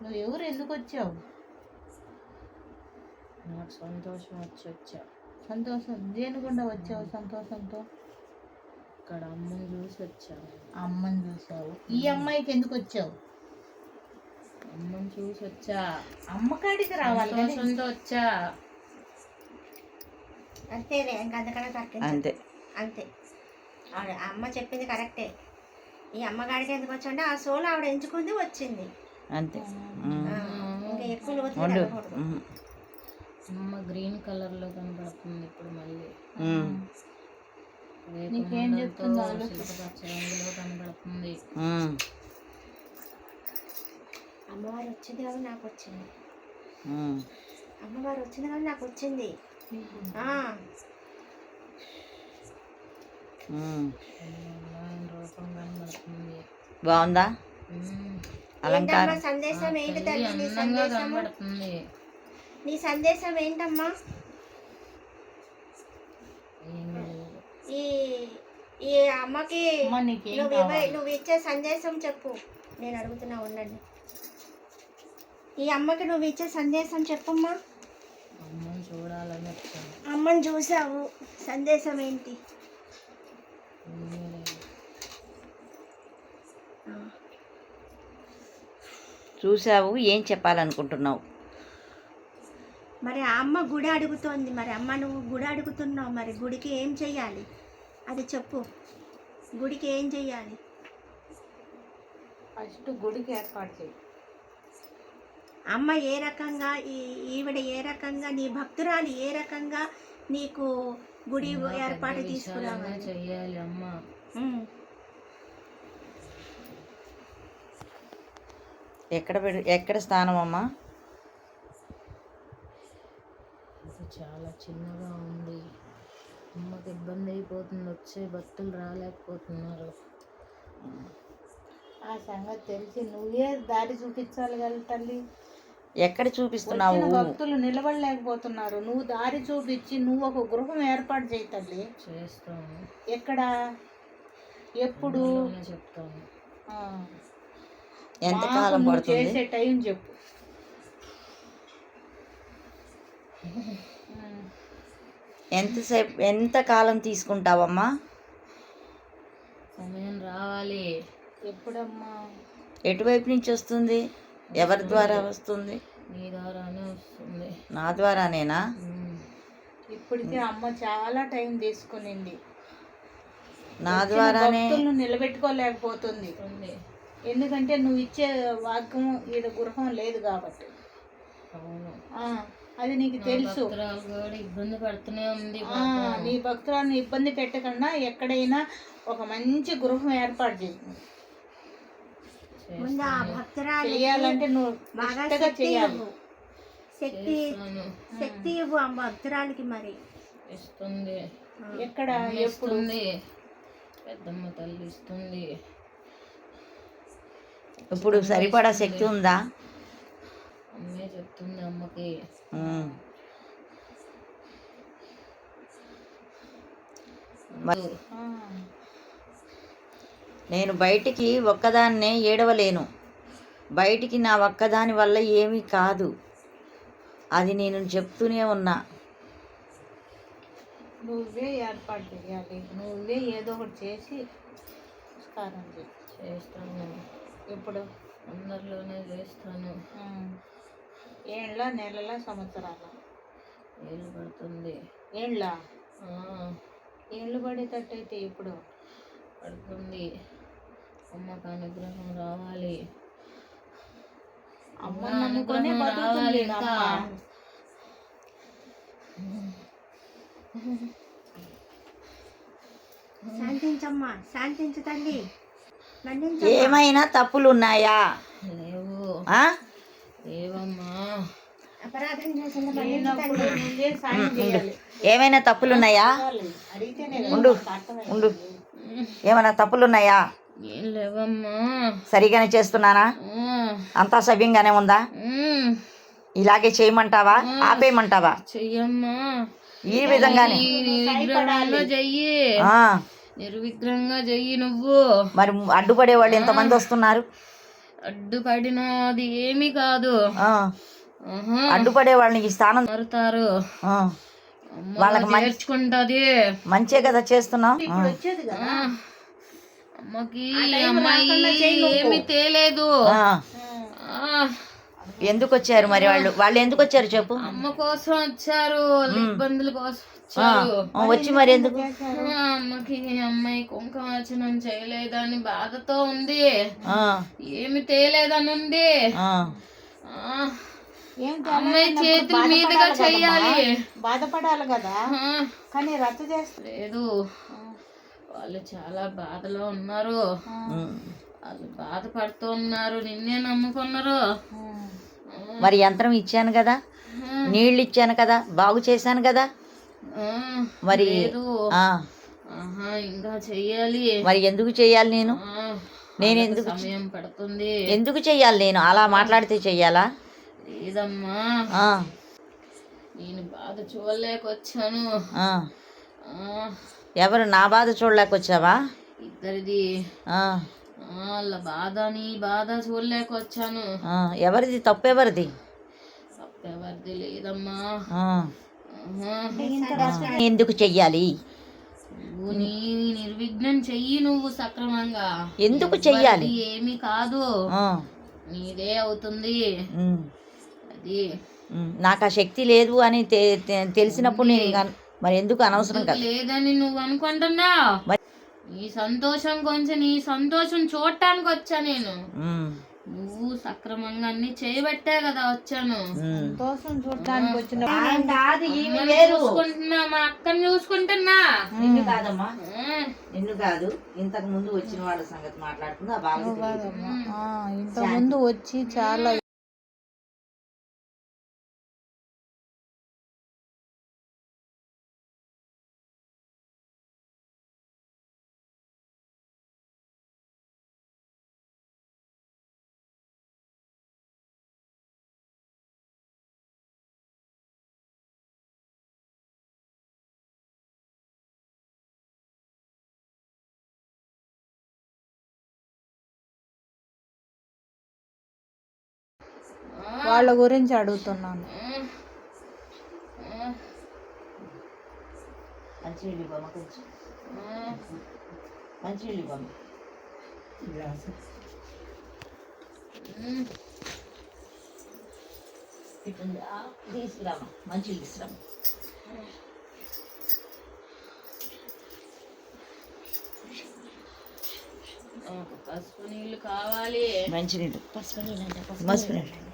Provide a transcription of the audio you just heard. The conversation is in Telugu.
నువ్వు ఎవరు ఎందుకు వచ్చావు? నాకు సంతోషం వచ్చా. సంతోషం దేనికుండా వచ్చావు? సంతోషంతో ఇక్కడ అమ్మని చూసి వచ్చాను. అమ్మని చూసావు. ఈ అమ్మాయికి ఎందుకు వచ్చావు? అమ్మని చూసి వచ్చా. అమ్మ కాడికి రావాలి, సంతోషంతో వచ్చా. అంతేలే, ఇంకా అంతకన్నా కరెక్ట్. అంతే అంతే, అమ్మ చెప్పింది కరెక్టే. ఈ అమ్మగాడికి ఎందుకు వచ్చంటే ఆ సోల్ ఆవిడ ఎంచుకుంది, వచ్చింది అంతే. ఇంకా ఎక్కువ లోతుగా వెళ్ళకూడదు. అమ్మ గ్రీన్ కలర్ లో కనబడుతుంది ఇప్పుడు మళ్ళీ. నీకేం చెప్తుందో పచ్చ రంగులో కనబడుతుంది. అమ్మవారు వచ్చింది కాబట్టి నాకు వచ్చింది. అమ్మవారు వచ్చింది కాబట్టి నాకు వచ్చింది. రూపం కనబడుతుంది. బాగుందా అలంకారం? సందేశం ఏంటి తల్లి? నీ అందంగా సందేశం, కనబడుతుంది. నీ సందేశం ఏంటమ్మా? ఈ ఈ అమ్మకి నువ్వు ఇచ్చే సందేశం చెప్పు. నేను అడుగుతున్నా, ఉండండి. ఈ అమ్మకి నువ్వు ఇచ్చే సందేశం చెప్పమ్మా. అమ్మని చూడాలని వచ్చాను. అమ్మని చూసావు, సందేశం ఏంటి? చూసావు, ఏం చెప్పాలనుకుంటున్నావు? మరి ఆ అమ్మ గుడి అడుగుతోంది. మరి అమ్మ నువ్వు గుడి అడుగుతున్నావు, మరి గుడికి ఏం చెయ్యాలి అది చెప్పు. గుడికి ఏం చెయ్యాలి? ఫస్ట్ గుడికి ఏర్పాటు చేయి. అమ్మ ఏ రకంగా, ఈవిడ ఏ రకంగా, నీ భక్తురాలు ఏ రకంగా నీకు గుడి ఏర్పాటు తీసుకురావాలి చెయ్యాలి అమ్మ. ఎక్కడ స్థానం అమ్మా? చాలా చిన్నగా ఉంది. అమ్మకి ఇబ్బంది అయిపోతుంది, వచ్చే భక్తులు రాలేకపోతున్నారు. ఆ సంగతి తెలిసి నువ్వే దారి చూపించాలి కదా తల్లి. ఎక్కడ చూపిస్తున్నావు? భక్తులు నిలబడలేకపోతున్నారు, నువ్వు దారి చూపించి నువ్వు ఒక గృహం ఏర్పాటు చేయి తల్లి. చేస్తాను. ఎక్కడ, ఎప్పుడు చెప్తాను. ఎంతకాలం పడుతుంది? చేసే టైం చెప్పు. ఎంత కాలం తీసుకుంటావమ్మా? సమయం రావాలి. ఎప్పుడమ్మా? ఎటువైపు నుంచి వస్తుంది? ఎవరి ద్వారా వస్తుంది? నీ ద్వారానే వస్తుంది. నా ద్వారానేనా? ఇప్పటికే అమ్మ చాలా టైం తీసుకునింది. నా ద్వారానే నిలబెట్టుకోలేకపోతుంది. ఎందుకంటే నువ్వు ఇచ్చే వాక్యం ఈడ గృహం లేదు కాబట్టి. అవును, అది నీకు తెలుసు. ఇబ్బంది పడుతూనే ఉంది. నీ భక్తులను ఇబ్బంది పెట్టకుండా ఎక్కడైనా ఒక మంచి గృహం ఏర్పాటు చేసింది. చేయాలంటే నువ్వు చేయాలి. శక్తి ఇవ్వు ఆ భక్తురాలికి. మరి ఇస్తుంది. ఎక్కడ, ఎప్పుడు? పెద్దమ్మ తల్లి ఇస్తుంది. ఇప్పుడు సరిపడా శక్తి ఉందా? అమ్మే చెప్తుంది అమ్మకి. నేను బయటికి ఒక్కదాన్నే ఏడవలేను. బయటికి నా ఒక్కదాని వల్ల ఏమీ కాదు, అది నేను చెప్తూనే ఉన్నా. నువ్వే ఏర్పాటు చేయాలి, నువ్వే ఏదో ఒకటి చేసి నమస్కారం చేస్తాను. ఇప్పుడు అందరిలోనే చేస్తాను. ఏండ్ల, నెలల, సంవత్సరాల? ఏళ్ళు పడుతుంది. ఏళ్ళు పడేటట్టయితే ఇప్పుడు పడుతుంది. అమ్మకు అనుగ్రహం రావాలి. అమ్మ నమ్ముకొని బతుకుతుంది. శాంతించమ్మా, శాంతించు తల్లి. ఏమైనా తప్పులు ఉన్నాయా? లేవు. ఏవమ్మా? అపరాధం చేసిన ఏమైనా తప్పులున్నాయా? ఉండు ఉండు, ఏమైనా తప్పులున్నాయా? ఏం లేవమ్మా. సరిగానే చేస్తున్నానా? అంతా సవ్యంగానే ఉందా? ఇలాగే చేయమంటావా, ఆపేయమంటావా? చెయ్యమ్మా. ఈ విధంగానే నిర్విగ్రహంగా చెయ్యి. నిర్విగ్రహంగా చెయ్యి నువ్వు. మరి అడ్డుపడే వాళ్ళు ఎంతమంది వస్తున్నారు? అడ్డుపడినది ఏమీ కాదు. ఆ, ఆహా. అడ్డుపడే వాళ్ళని ఈ స్థానం మారుతారు. ఆ, అమ్మ వాళ్ళకి చేర్చుకుంటది. మంచే కదా చేస్తున్నావు. ఇప్పుడు వచ్చేది కదా. అమ్మకి ఆ టైం అమ్మాయి రాకుండా చెయ్యి నువ్వు. ఏమీ తేలేదు. ఆ, ఎందుకు వచ్చారు మరి వాళ్ళు ఎందుకు వచ్చారు చెప్పు. అమ్మ కోసం వచ్చారు, వాళ్ళ ఇబ్బందుల కోసం వచ్చారు. వచ్చి మరి ఎందుకు అమ్మకి అమ్మాయి కుంకుమార్చనం చేయలేదని బాధతో ఉంది, ఆ, ఏమి తేలేదని ఉంది. ఆ, ఏం అమ్మాయి చేతుల మీదుగా చెయ్యాలి. బాధపడాలి కదా, ఆ, కానీ రద్దు చేస్తారు. లేదు, వాళ్ళు చాలా బాధలో ఉన్నారు. వాళ్ళు బాధపడుతూ ఉన్నారు, నిన్నే నమ్ముకున్నారు. మరి యంత్రం ఇచ్చాను కదా, నీళ్ళు ఇచ్చాను కదా, బాగు చేశాను కదా. మరి లేదు. ఆ, ఆహా, ఇంకా చెయ్యాలి. మరి ఎందుకు చెయ్యాలి నేను? నేను వాళ్ళకి ఎందుకు సమయం పడుతుంది. ఎందుకు చెయ్యాలి నేను? అలా మాట్లాడితే చెయ్యాలా? లేదమ్మా, ఆ, నేను బాధ చూడలేకొచ్చాను. ఆ. ఆ, ఎవరు నా బాధ చూడలేకొచ్చావా? ఇద్దరిది. ఆ, వాళ్ళ బాధ నీ బాధ చూడలేకొచ్చాను. ఆ. ఎవరిది తప్పు? ఎవరిది? తప్పెవరిది లేదమ్మా. ఆ. ఆహా. ఎందుకు చెయ్యాలి? నువ్వు నీ నిర్విఘ్నం చెయ్యి, నువ్వు సక్రమంగా. ఎందుకు చెయ్యాలి? ఎవరిది ఏమీ కాదు, ఆ, నీదే అవుతుంది. ఉమ్, అది నాకు ఆ శక్తి లేదు అని తెలిసినప్పుడు నేను మరి ఎందుకు అనవసరం కదా. లేదని నువ్వు అనుకుంటున్నా. మరి నీ సంతోషం కొంచెం, నీ సంతోషం చూడటానికి వచ్చా నేను. ఉమ్, నువ్వు సక్రమంగా అన్ని చేయబట్టే కదా వచ్చాను. సంతోషం చూడటానికి వచ్చిన అమ్మని చూసుకుంటున్నా, మా అక్కని చూసుకుంటున్నా. నిన్ను కాదమ్మా, నిన్ను కాదు, ఇంతకు ముందు వచ్చిన వాళ్ళ సంగతి మాట్లాడుతుంది. ఆ బాగా ఇంత ముందు వచ్చి చాలా వాళ్ళ గురించి అడుగుతున్నాను. మంచినీళ్ళు ఇవ్వమ్మ, కొంచెం మంచినీళ్ళు ఇవ్వమ్మ. తీసుకురామ్మా, మంచినీళ్ళు తీసుకురామ్మా. పసుపు నీళ్ళు కావాలి. మంచినీళ్ళు, పసుపు నీళ్ళు అంటే పసుపు నీళ్ళు.